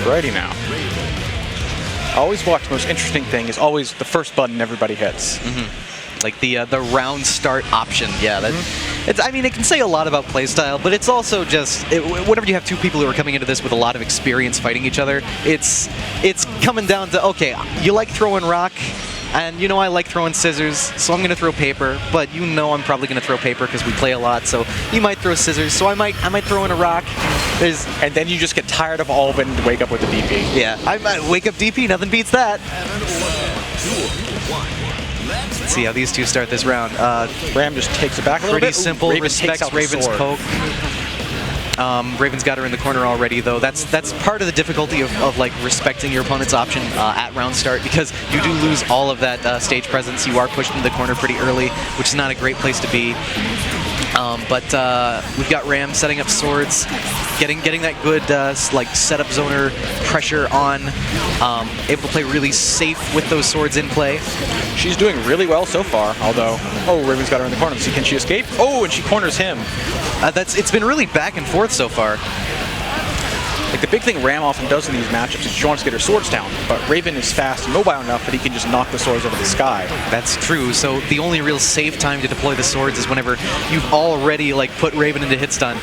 Alrighty now. I always watch, the most interesting thing is always the first button everybody hits. Like the round start option. Yeah, it's, I mean, it can say a lot about playstyle, but it's also just, whenever you have two people who are coming into this with a lot of experience fighting each other, it's coming down to, okay, you like throwing rock, and you know I like throwing scissors, so I'm going to throw paper, but you know I'm probably going to throw paper because we play a lot, so you might throw scissors, so I might throw in a rock. And then you just get tired of all of it and wake up with the DP. Yeah, I might wake up DP, nothing beats that. Let's see how these two start this round. Ram just takes it back a little bit. Pretty simple, respects Raven's poke. Raven's got her in the corner already, though. That's part of the difficulty of like respecting your opponent's option at round start, because you do lose all of that stage presence. You are pushed into the corner pretty early, which is not a great place to be. But we've got Ram setting up swords, getting that good like setup zoner pressure on, able to play really safe with those swords in play. She's doing really well so far, although, oh, Raven's got her in the corner. See, can she escape? Oh, and she corners him. It's been really back and forth so far. Like, the big thing Ram often does in these matchups is she wants to get her swords down, but Raven is fast and mobile enough that he can just knock the swords out of the sky. That's true. So the only real safe time to deploy the swords is whenever you've already like put Raven into hit stun,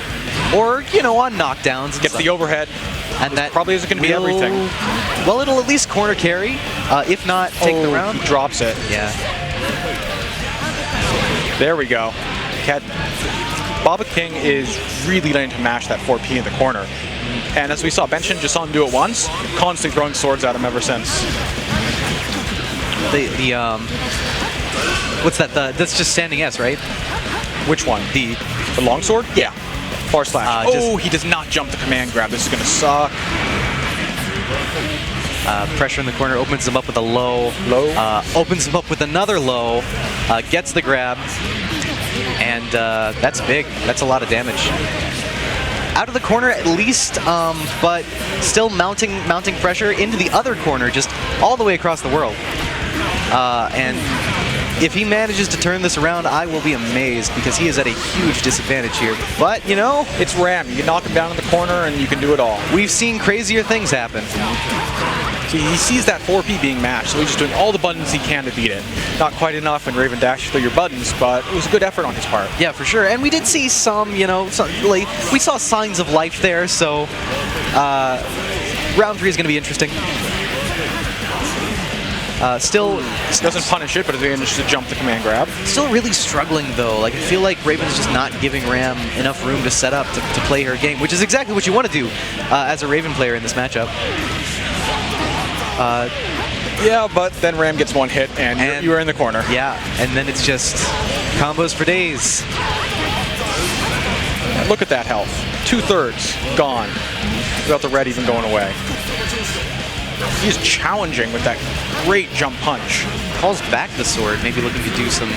or you know, on knockdowns. Gets the overhead, and that probably isn't going to be everything. Well, it'll at least corner carry, if not take the round. He drops it. Yeah. There we go. Bubbaking is really learning to mash that 4P in the corner. And as we saw, Benshin just saw him do it once, constantly throwing swords at him ever since. What's that? That's just standing S, right? Which one? The longsword? Yeah. Far slash. He does not jump the command grab. This is going to suck. Pressure in the corner, opens him up with a low. Opens him up with another low. Gets the grab. And that's big. That's a lot of damage. Out of the corner at least, but still mounting pressure into the other corner, just all the way across the world. And if he manages to turn this around, I will be amazed, because he is at a huge disadvantage here. But, you know, it's Ram. You can knock him down in the corner and you can do it all. We've seen crazier things happen. See, he sees that 4P being matched, so he's just doing all the buttons he can to beat it. Not quite enough in Raven Dash through your buttons, but it was a good effort on his part. Yeah, for sure. And we did see some, you know, like, we saw signs of life there, so round 3 is going to be interesting. Still doesn't punish it, but is managed to jump the command grab. Still really struggling though. Like, I feel like Raven's just not giving Ram enough room to set up to play her game, which is exactly what you want to do as a Raven player in this matchup. Yeah, but then Ram gets one hit and you're in the corner. Yeah, and then it's just combos for days. Look at that health. 2/3 gone without the red even going away. He's challenging with that great jump punch. Calls back the sword, maybe looking to do some...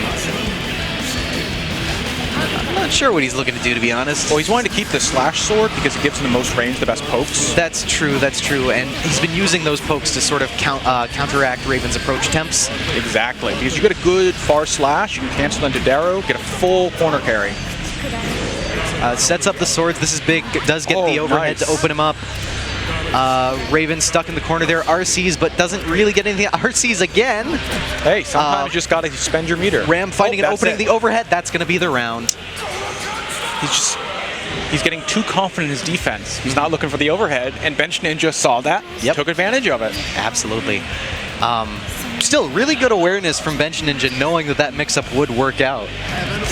I'm not sure what he's looking to do, to be honest. Well, he's wanting to keep the slash sword because it gives him the most range, the best pokes. That's true, and he's been using those pokes to sort of counteract Raven's approach temps. Exactly, because you get a good far slash, you can cancel into Darrow, get a full corner carry. Sets up the swords, this is big, does get the overhead to open him up. Raven stuck in the corner there, RCs, but doesn't really get anything. RCs again. Hey, sometimes you just gotta spend your meter. Ram finding and opening the overhead, that's gonna be the round. He's getting too confident in his defense. He's not looking for the overhead, and Bench Ninja saw that, took advantage of it. Absolutely. Still, really good awareness from Bench Ninja, knowing that mix-up would work out.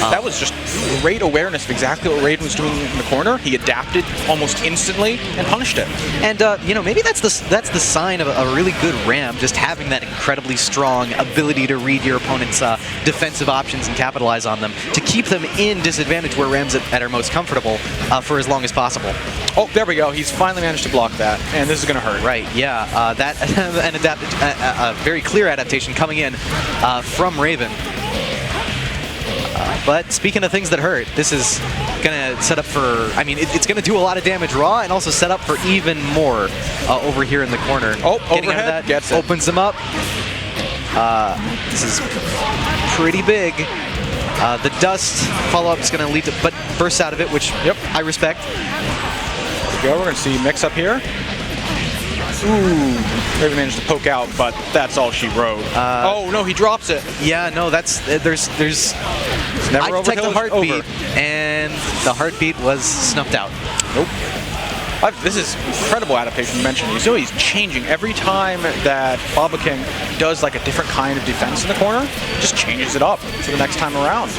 That was just great awareness of exactly what Raven was doing in the corner. He adapted almost instantly and punished it. And you know, maybe that's the sign of a really good Ram, just having that incredibly strong ability to read your opponent's defensive options and capitalize on them to keep them in disadvantage where Ram's at her most comfortable for as long as possible. Oh, there we go. He's finally managed to block that, and this is going to hurt. Right. Yeah. That a very clear adaptation coming in from Raven. But speaking of things that hurt, this is going to set up for, I mean, it's going to do a lot of damage raw and also set up for even more over here in the corner. Oh, getting overhead, gets it. Opens them up. This is pretty big. The dust follow-up is going to lead to, but bursts out of it, which I respect. There we go, we're going to see mix up here. Ooh, Raven managed to poke out, but that's all she wrote. Oh no, he drops it. Yeah, no, that's there's. Never I detect the overkill, heartbeat, over. and the heartbeat was snuffed out. Nope. This is incredible adaptation you mentioned. You know he's changing every time that Bubbaking does like a different kind of defense in the corner, just changes it up for the next time around.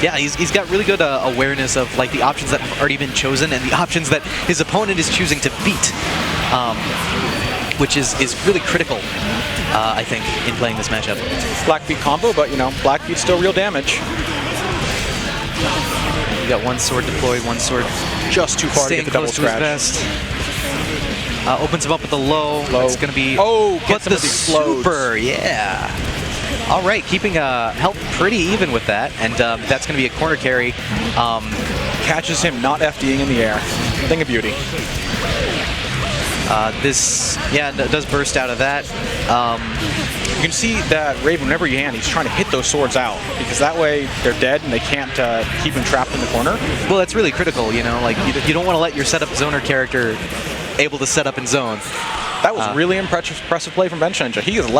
Yeah, he's got really good awareness of like the options that have already been chosen and the options that his opponent is choosing to beat, which is really critical, I think, in playing this matchup. Black beat combo, but you know, black beat's still real damage. You got one sword deployed, one sword just too far to get the double scratch. Opens him up with a low. It's going to be... gets the super, yeah. All right, keeping health pretty even with that, and that's going to be a corner carry. Catches him not FDing in the air. Thing of beauty. This, yeah, does burst out of that. You can see that Raven, whenever you hand, he's trying to hit those swords out, because that way they're dead and they can't keep him trapped in the corner. Well, that's really critical, you know, like you don't want to let your setup zoner character able to set up and zone. That was really impressive play from Bench Ninja. He is level